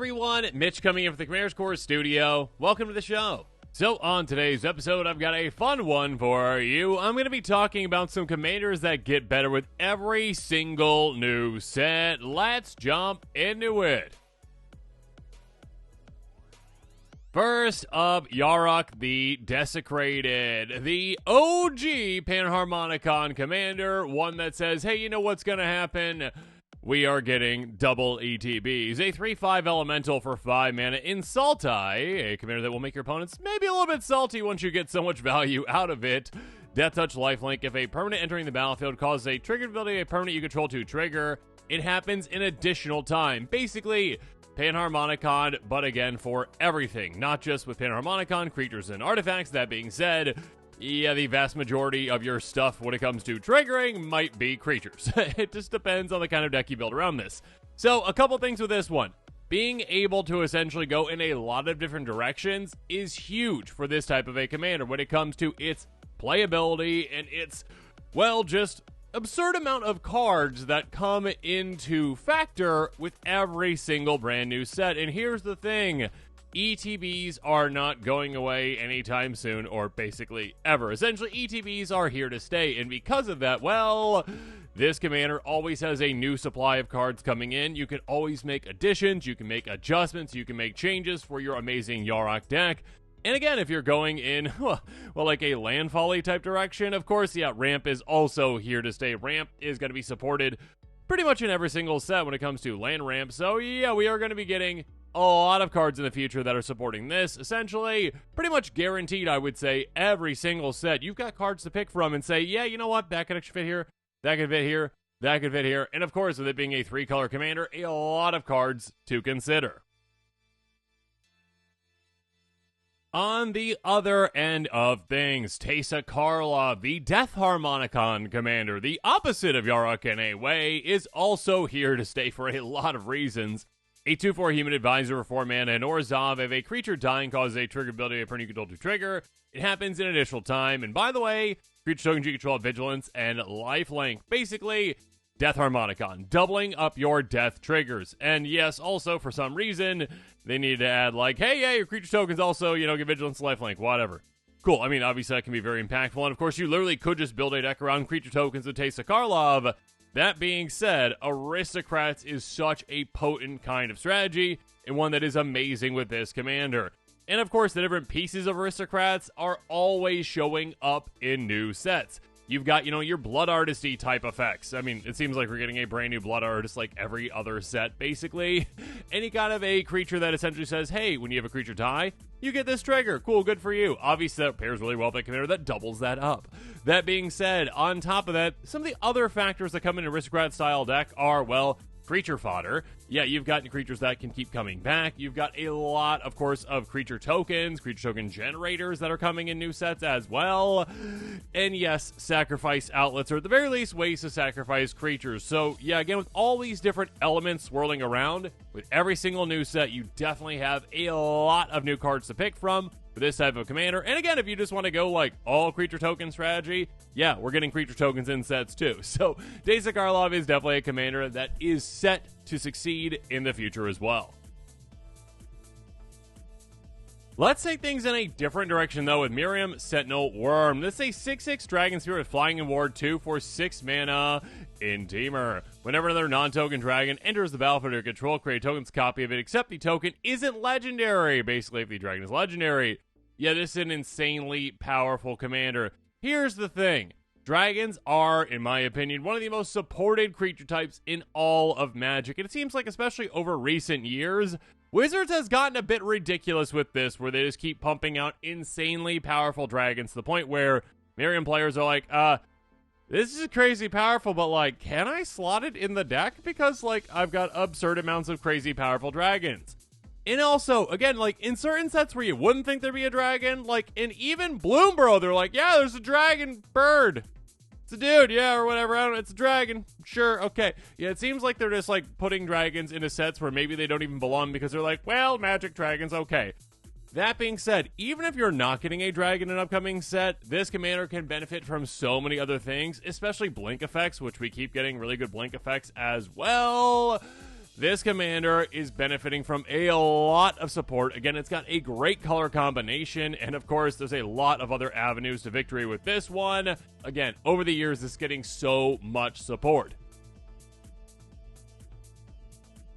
everyone, Mitch coming in from the Commander's Core studio. Welcome to the show. So on today's episode, I've got a fun one for you. I'm going to be talking about some commanders that get better with every single new set. Let's jump into it. First up, Yarok the Desecrated, the OG Panharmonicon commander, one that says, hey, you know what's going to happen? We are getting double ETBs. A 3/5 elemental for 5 mana in Saltai, a commander that will make your opponents maybe a little bit salty once you get so much value out of it. Death Touch lifelink. If a permanent entering the battlefield causes a triggered ability a permanent you control to trigger, it happens in additional time. Basically, Panharmonicon, but again for everything, not just with Panharmonicon, creatures and artifacts. That being said, yeah, the vast majority of your stuff when it comes to triggering might be creatures. It just depends on the kind of deck you build around this. So, a couple things with this one. Being able to essentially go in a lot of different directions is huge for this type of a commander when it comes to its playability and its, well, just absurd amount of cards that come into factor with every single brand new set. And here's the thing. ETBs are not going away anytime soon, or basically ever. Essentially, ETBs are here to stay, and because of that, well, this commander always has a new supply of cards coming in. You can always make additions, you can make adjustments, you can make changes for your amazing Yarok deck. And again, if you're going in, well, like a landfall-y type direction, of course, yeah, Ramp is also here to stay. Ramp is going to be supported pretty much in every single set when it comes to land ramp. So, yeah, we are going to be getting a lot of cards in the future that are supporting this. Essentially, pretty much guaranteed, I would say, every single set. You've got cards to pick from and say, yeah, you know what, that could actually fit here, that could fit here, that could fit here. And of course, with it being a 3-color commander, a lot of cards to consider. On the other end of things, Teysa Karlov, the Death Harmonicon commander, the opposite of Yarok in a way, is also here to stay for a lot of reasons. A 2/4 Human Advisor for 4 mana and Orzhov. If a creature dying causes a trigger ability a permanent you control to trigger, it happens in additional time. And by the way, creature tokens you control have vigilance and lifelink. Basically, Death Harmonicon, doubling up your death triggers. And yes, also for some reason, they need to add like, hey, yeah, your creature tokens also, you know, get vigilance, lifelink, whatever. Cool. I mean, obviously that can be very impactful. And of course, you literally could just build a deck around creature tokens with Teysa Karlov. That being said, Aristocrats is such a potent kind of strategy, and one that is amazing with this commander. And of course, the different pieces of Aristocrats are always showing up in new sets. You've got, you know, your Blood Artist-y type effects. I mean, it seems like we're getting a brand new Blood Artist like every other set, basically. Any kind of a creature that essentially says, hey, when you have a creature die, you get this trigger. Cool, good for you. Obviously, that pairs really well with a commander that doubles that up. That being said, on top of that, some of the other factors that come in an Aristocrat-style deck are, well, creature fodder. Yeah, you've got creatures that can keep coming back. You've got a lot, of course, of creature tokens, creature token generators that are coming in new sets as well. And yes, sacrifice outlets, or at the very least, ways to sacrifice creatures. So yeah, again, with all these different elements swirling around, with every single new set, you definitely have a lot of new cards to pick from for this type of commander. And again, if you just want to go like all creature token strategy, yeah, we're getting creature tokens in sets too. So Teysa Karlov is definitely a commander that is set to succeed in the future as well. Let's take things in a different direction though with Miirym, Sentinel, Wyrm. This is a 6/6 Dragon Spirit with Flying and Ward 2 for 6 mana in Teamer. Whenever another non-token dragon enters the battlefield or control, create a token's copy of it, except the token isn't legendary. Basically, if the dragon is legendary. Yeah, this is an insanely powerful commander. Here's the thing. Dragons are, in my opinion, one of the most supported creature types in all of Magic. And it seems like, especially over recent years, Wizards has gotten a bit ridiculous with this, where they just keep pumping out insanely powerful dragons to the point where Miirym players are like, this is crazy powerful, but like, can I slot it in the deck? Because like, I've got absurd amounts of crazy powerful dragons. And also, again, like, in certain sets where you wouldn't think there'd be a dragon, like, in even Bloomborough, they're like, yeah, there's a dragon bird. It's a dude, yeah, or whatever, I don't know, it's a dragon. Sure, okay. Yeah, it seems like they're just, like, putting dragons into sets where maybe they don't even belong because they're like, well, magic dragons, okay. That being said, even if you're not getting a dragon in an upcoming set, this commander can benefit from so many other things, especially blink effects, which we keep getting really good blink effects as well. this commander is benefiting from a lot of support. Again, it's got a great color combination, and of course, there's a lot of other avenues to victory with this one. Again, over the years, it's getting so much support.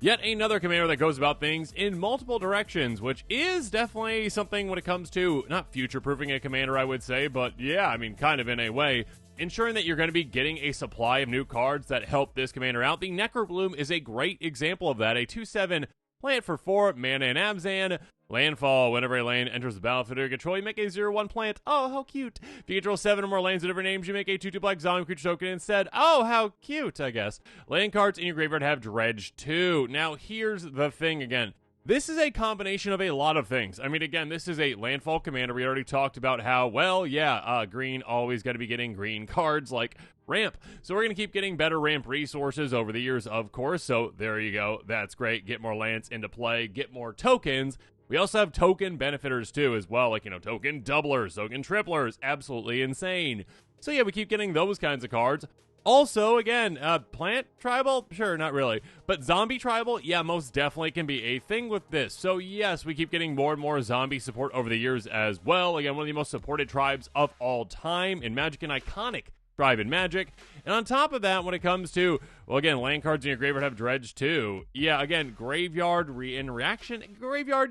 Yet another commander that goes about things in multiple directions, which is definitely something when it comes to not future-proofing a commander, I would say, but yeah, I mean, kind of in a way, ensuring that you're going to be getting a supply of new cards that help this commander out. The Necrobloom is a great example of that. A 2/7 plant for 4 mana and Abzan. Landfall. Whenever a land enters the battlefield under your control, you make a 0/1 plant. Oh, how cute. If you control 7 or more lands with different names, you make a 2/2 black zombie creature token instead. Oh, how cute, I guess. Land cards in your graveyard have Dredge too. Now, here's the thing again. This is a combination of a lot of things. I mean, again, this is a landfall commander. We already talked about how, well, yeah, green always got to be getting green cards like ramp. So we're going to keep getting better ramp resources over the years, of course. So there you go. That's great. Get more lands into play. Get more tokens. We also have token benefiters too as well, like, token doublers, token triplers. Absolutely insane. So yeah, we keep getting those kinds of cards. Also, again, plant tribal? Sure, not really. But zombie tribal? Yeah, most definitely can be a thing with this. So yes, we keep getting more and more zombie support over the years as well. Again, one of the most supported tribes of all time in Magic, an iconic tribe in Magic. And on top of that, when it comes to, well, again, land cards in your graveyard have Dredge too. Yeah, again, graveyard reaction, graveyard,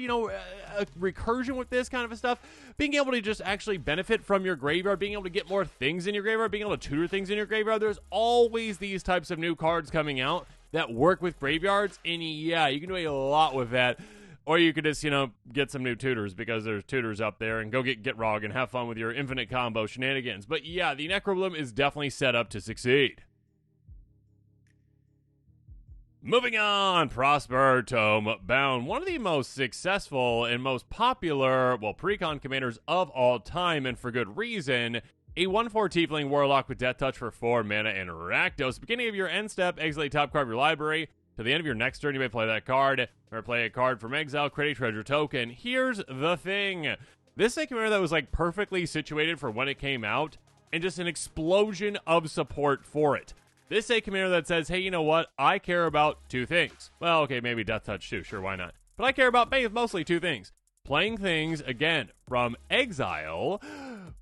recursion with this kind of stuff. Being able to just actually benefit from your graveyard, being able to get more things in your graveyard, being able to tutor things in your graveyard. There's always these types of new cards coming out that work with graveyards. And yeah, you can do a lot with that. Or you could just, get some new tutors because there's tutors up there and go get Gitrog and have fun with your infinite combo shenanigans. But yeah, the Necrobloom is definitely set up to succeed. Moving on, Prosper Tome-Bound, one of the most successful and most popular, precon commanders of all time, and for good reason. A 1/4 Tiefling Warlock with Death Touch for 4 mana and Rakdos. Beginning of your end step, exile top card of your library. To the end of your next turn, you may play that card, or play a card from exile, create a treasure token. Here's the thing. This is a commander that was, perfectly situated for when it came out, and just an explosion of support for it. This is a commander that says, hey, you know what? I care about 2 things. Well, okay, maybe Death Touch too, sure, why not? But I care about mostly 2 things. Playing things, again, from exile,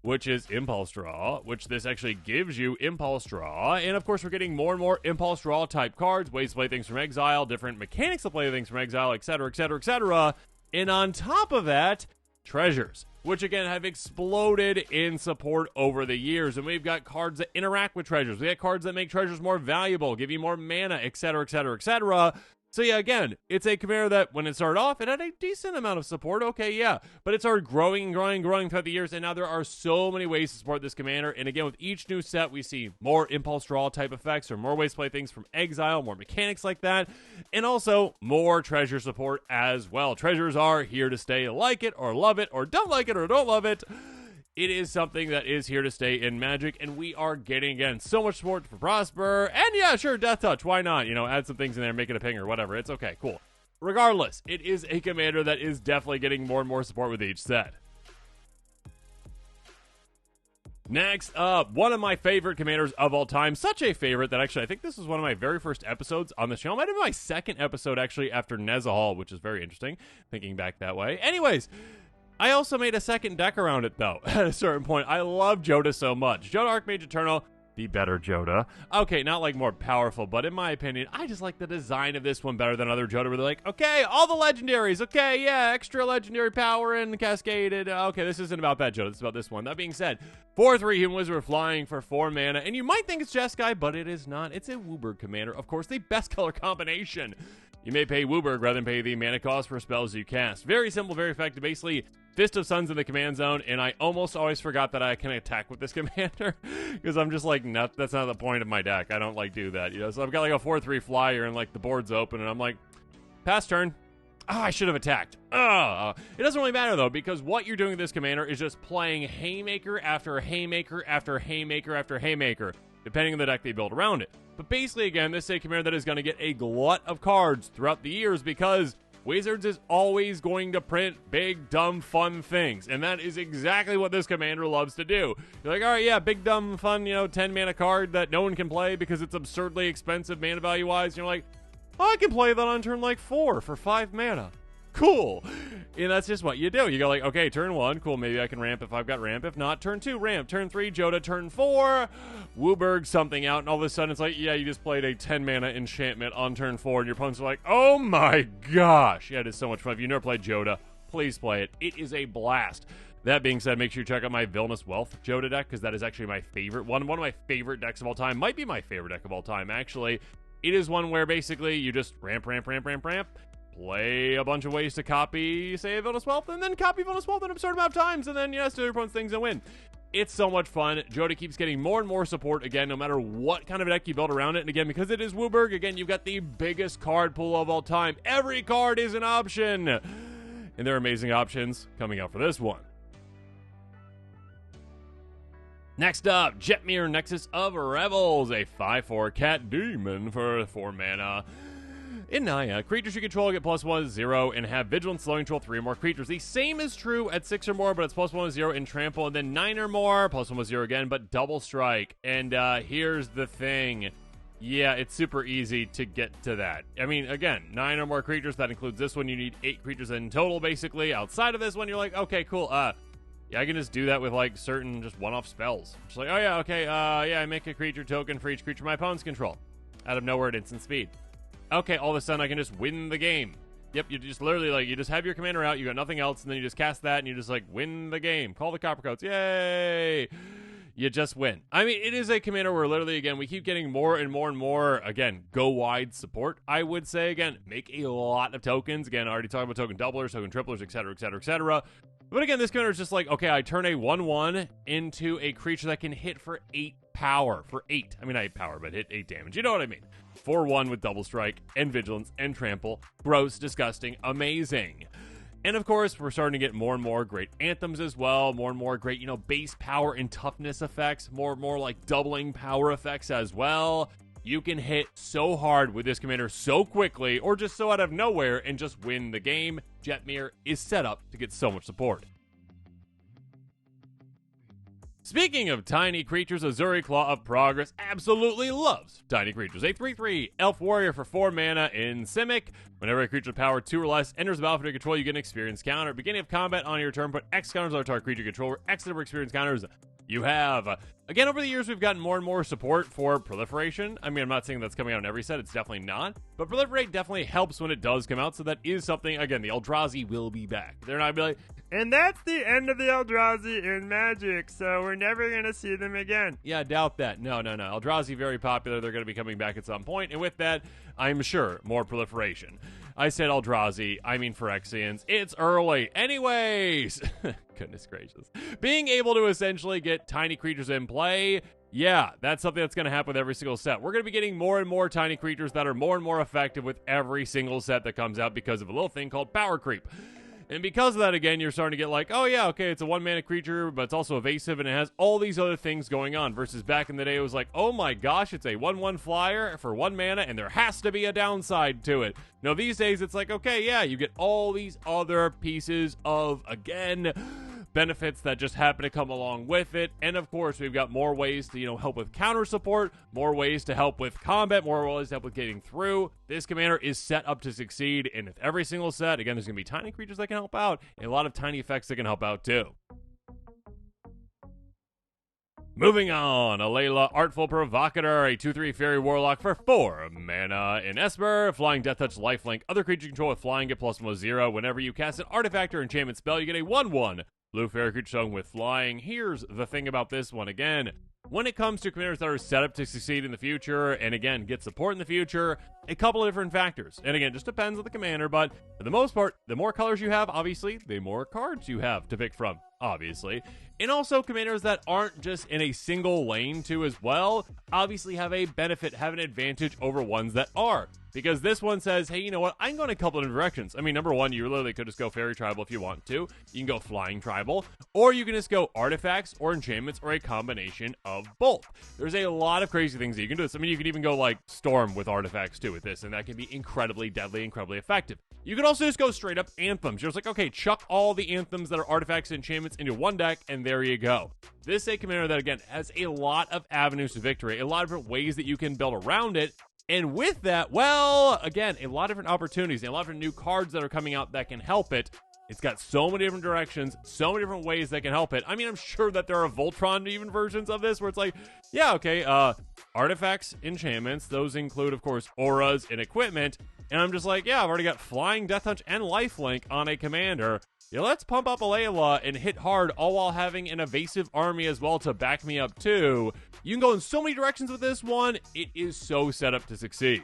which is Impulse Draw, which this actually gives you Impulse Draw. And, of course, we're getting more and more Impulse Draw type cards, ways to play things from exile, different mechanics to play things from exile, etc., etc., etc. And on top of that, treasures, which, again, have exploded in support over the years. And we've got cards that interact with treasures. We got cards that make treasures more valuable, give you more mana, etc., etc., etc. So yeah, again, it's a commander that when it started off, it had a decent amount of support, okay, yeah. But it started growing and growing and growing throughout the years, and now there are so many ways to support this commander. And again, with each new set, we see more Impulse Draw type effects, or more ways to play things from exile, more mechanics like that, and also more treasure support as well. Treasures are here to stay, like it or love it, or don't like it or don't love it. It is something that is here to stay in Magic, and we are getting, again, so much support for Prosper. And yeah, sure, Death Touch, why not? Add some things in there, make it a ping or whatever. It's okay, cool. Regardless, it is a commander that is definitely getting more and more support with each set. Next up, one of my favorite commanders of all time. Such a favorite that actually I think this was one of my very first episodes on the channel. Might have been my second episode, actually, after Nezahal, which is very interesting, thinking back that way. Anyways, I also made a second deck around it, though, at a certain point. I love Jodah so much. Jodah Archmage Eternal, the better Jodah. Okay, not more powerful, but in my opinion, I just like the design of this one better than other Jodah, where they're like, okay, all the legendaries, okay, yeah, extra legendary power and cascaded. Okay, this isn't about that Jodah, it's about this one. That being said, 4/3 Human Wizard flying for 4 mana, and you might think it's Jeskai, but it is not. It's a Wooburg commander, of course, the best color combination. You may pay Wooburg rather than pay the mana cost for spells you cast. Very simple, very effective. Basically, Fist of Suns in the command zone, and I almost always forgot that I can attack with this commander, because I'm just like, no, that's not the point of my deck. I don't do that, So I've got a 4/3 flyer, and the board's open, and I'm like, pass turn. Oh, I should have attacked. It doesn't really matter, though, because what you're doing with this commander is just playing Haymaker after Haymaker after Haymaker after Haymaker, depending on the deck they build around it. But basically, again, this is a commander that is going to get a glut of cards throughout the years, because Wizards is always going to print big, dumb, fun things. And that is exactly what this commander loves to do. You're like, all right, yeah, big, dumb, fun, 10 mana card that no one can play because it's absurdly expensive mana value-wise. And you're like, I can play that on turn like 4 for 5 mana. Cool. And that's just what you do. You go like, okay, turn 1, cool, maybe I can ramp if I've got ramp. If not, turn 2, ramp. Turn 3, Jodah. Turn 4, Wooburg something out. And all of a sudden it's like, yeah, you just played a 10 mana enchantment on turn 4. And your opponents are like, oh my gosh. Yeah, it is so much fun. If you've never played Jodah, please play it. It is a blast. That being said, make sure you check out my Villainous Wealth Jodah deck, because that is actually my favorite one. One of my favorite decks of all time. Might be my favorite deck of all time, actually. It is one where basically you just ramp, play a bunch of ways to copy, say, Villainous Wealth, and then copy Villainous Wealth an absurd amount of times, and then, yes, do your opponent's things and win. It's so much fun. Jodah keeps getting more and more support, again, no matter what kind of deck you build around it. And again, because it is Wooburg, again, you've got the biggest card pool of all time. Every card is an option. And there are amazing options coming out for this one. Next up, Jetmir, Nexus of Revels, a 5/4 cat demon for 4 mana. In Naya, creatures you control get +1/0 and have Vigilance, Slowing, control 3 or more creatures. The same is true at 6 or more, but it's +1/0 in Trample, and then 9 or more, +1/0 again, but Double Strike. And here's the thing. Yeah, it's super easy to get to that. I mean, again, 9 or more creatures, that includes this one. You need 8 creatures in total, basically. Outside of this one, you're like, okay, cool, yeah, I can just do that with, like, certain just one-off spells. Just like, oh, yeah, okay, yeah, I make a creature token for each creature my opponents control. Out of nowhere at instant speed. Okay, all of a sudden I can just win the game. Yep, you just literally, like, you just have your commander out, you got nothing else, and then you just cast that, and you just, like, win the game. Call the Copper Coats. Yay! You just win. I mean, it is a commander where literally, again, we keep getting more and more and more, again, go-wide support. I would say, again, make a lot of tokens. Again, I already talked about token doublers, token triplers, etc., etc., etc. But again, this commander is just like, okay, I turn a 1/1 into a creature that can hit for 8 power. For 8. I mean, not 8 power, but hit 8 damage. You know what I mean. 4/1 with Double Strike and Vigilance and Trample. Gross, disgusting, amazing. And of course, we're starting to get more and more great anthems as well. More and more great, base power and toughness effects. More and more like doubling power effects as well. You can hit so hard with this commander so quickly, or just so out of nowhere, and just win the game. Jetmir is set up to get so much support. Speaking of tiny creatures, Ezuri, Claw of Progress absolutely loves tiny creatures. A 3/3 Elf Warrior for 4 mana in Simic. Whenever a creature with power 2 or less enters the battlefield under control, you get an experience counter. Beginning of combat on your turn, put X counters on target creature controller. X number of experience counters you have. Again, over the years, we've gotten more and more support for Proliferation. I mean, I'm not saying that's coming out in every set. It's definitely not. But Proliferate definitely helps when it does come out. So that is something, again, the Eldrazi will be back. They're not going to be like, and that's the end of the Eldrazi in Magic, so we're never going to see them again. Yeah, doubt that. No. Eldrazi, very popular. They're going to be coming back at some point. And with that, I'm sure more Proliferation. I said Eldrazi. I mean Phyrexians. It's early. Anyways. Goodness gracious. Being able to essentially get tiny creatures in play, yeah, that's something that's going to happen with every single set. We're going to be getting more and more tiny creatures that are more and more effective with every single set that comes out because of a little thing called power creep. And because of that, again, you're starting to get like, oh yeah, okay, it's a 1-mana creature, but it's also evasive, and it has all these other things going on, versus back in the day, it was like, oh my gosh, it's a 1/1 flyer for 1 mana, and there has to be a downside to it. No, these days, it's like, okay, yeah, you get all these other pieces of, again, benefits that just happen to come along with it. And of course, we've got more ways to, help with counter support, more ways to help with combat, more ways to help with getting through. This commander is set up to succeed, and with every single set, again, there's going to be tiny creatures that can help out, and a lot of tiny effects that can help out too. Moving on, Alela, Artful Provocateur, a 2/3 Fairy Warlock for 4 mana in Esper, Flying Death Touch, Lifelink. Other creatures you control with flying get +1/0. Whenever you cast an artifact or enchantment spell, you get a 1/1 blue fairy creature song with flying. Here's the thing about this one again. When it comes to commanders that are set up to succeed in the future, and again, get support in the future, a couple of different factors. And again, just depends on the commander, but for the most part, the more colors you have, obviously, the more cards you have to pick from, obviously. And also, commanders that aren't just in a single lane too as well, obviously have a benefit, have an advantage over ones that are. Because this one says, hey, you know what? I'm going a couple of different directions. I mean, number one, you literally could just go Fairy Tribal if you want to. You can go Flying Tribal. Or you can just go Artifacts or Enchantments or a combination of both. There's a lot of crazy things that you can do this. I mean, you can even go like Storm with Artifacts too with this. And that can be incredibly deadly, incredibly effective. You can also just go straight up Anthems. You're just like, okay, chuck all the Anthems that are Artifacts and Enchantments into one deck, and there you go. This is a commander that, again, has a lot of avenues to victory. A lot of different ways that you can build around it. And with that, well, again, a lot of different opportunities, and a lot of different new cards that are coming out that can help it. It's got so many different directions, so many different ways that can help it. I mean, I'm sure that there are Voltron even versions of this where it's like, yeah, okay, artifacts, enchantments, those include, of course, auras and equipment. And I'm just like, yeah, I've already got Flying, Death Touch, and Lifelink on a commander. Yeah, let's pump up Alela and hit hard, all while having an evasive army as well to back me up too. You can go in so many directions with this one. It is so set up to succeed.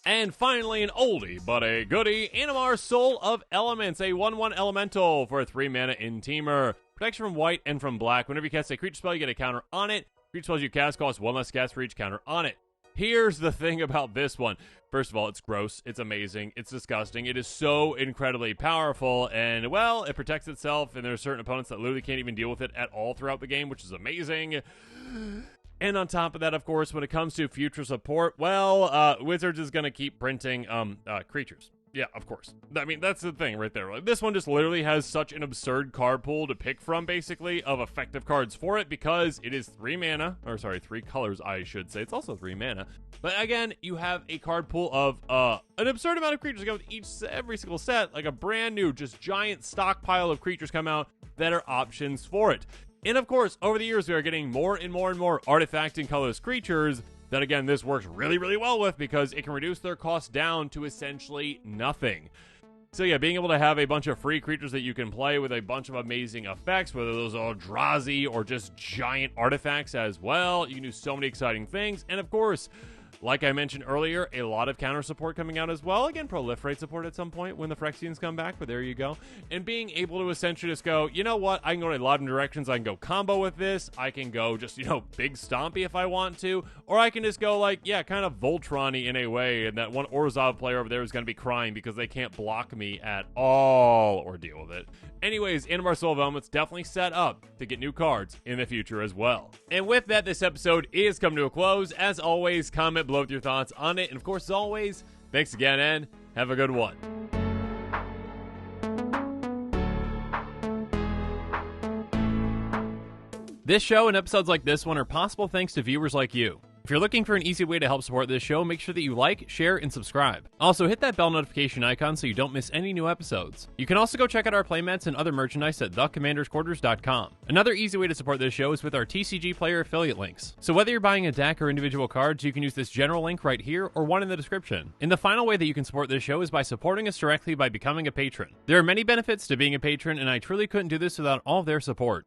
And finally, an oldie but a goodie, Animar, Soul of Elements, a 1/1 elemental for a 3 mana in-teamer. Protection from white and from black. Whenever you cast a creature spell, you get a counter on it. Creature spells you cast cost 1 less cast for each counter on it. Here's the thing about this one. First of all, it's gross, it's amazing, it's disgusting, it is so incredibly powerful, and, well, it protects itself, and there are certain opponents that literally can't even deal with it at all throughout the game, which is amazing. And on top of that, of course, when it comes to future support, well, Wizards is going to keep printing creatures. Yeah, of course. I mean, that's the thing right there. Like, this one just literally has such an absurd card pool to pick from, basically, of effective cards for it, because it is 3 mana, or sorry, 3 colors, I should say. It's also 3 mana. But again, you have a card pool of an absurd amount of creatures go with every single set, like a brand new, just giant stockpile of creatures come out that are options for it. And of course, over the years, we are getting more and more and more artifact and colorless creatures that, again, this works really, really well with because it can reduce their cost down to essentially nothing. So yeah, being able to have a bunch of free creatures that you can play with a bunch of amazing effects, whether those are Eldrazi or just giant artifacts as well, you can do so many exciting things. And of course, like I mentioned earlier, a lot of counter support coming out as well. Again, proliferate support at some point when the Phyrexians come back, but there you go. And being able to essentially just go, you know what, I can go in a lot of directions. I can go combo with this. I can go just, big stompy if I want to. Or I can just go like, yeah, kind of Voltron-y in a way. And that one Orzhov player over there is going to be crying because they can't block me at all or deal with it. Anyways, Animar, Soul of Elements definitely set up to get new cards in the future as well. And with that, this episode is coming to a close. As always, comment below with your thoughts on it. And of course, as always, thanks again and have a good one. This show and episodes like this one are possible thanks to viewers like you. If you're looking for an easy way to help support this show, make sure that you like, share, and subscribe. Also, hit that bell notification icon so you don't miss any new episodes. You can also go check out our playmats and other merchandise at thecommandersquarters.com. Another easy way to support this show is with our TCG player affiliate links. So whether you're buying a deck or individual cards, you can use this general link right here or one in the description. And the final way that you can support this show is by supporting us directly by becoming a patron. There are many benefits to being a patron, and I truly couldn't do this without all of their support.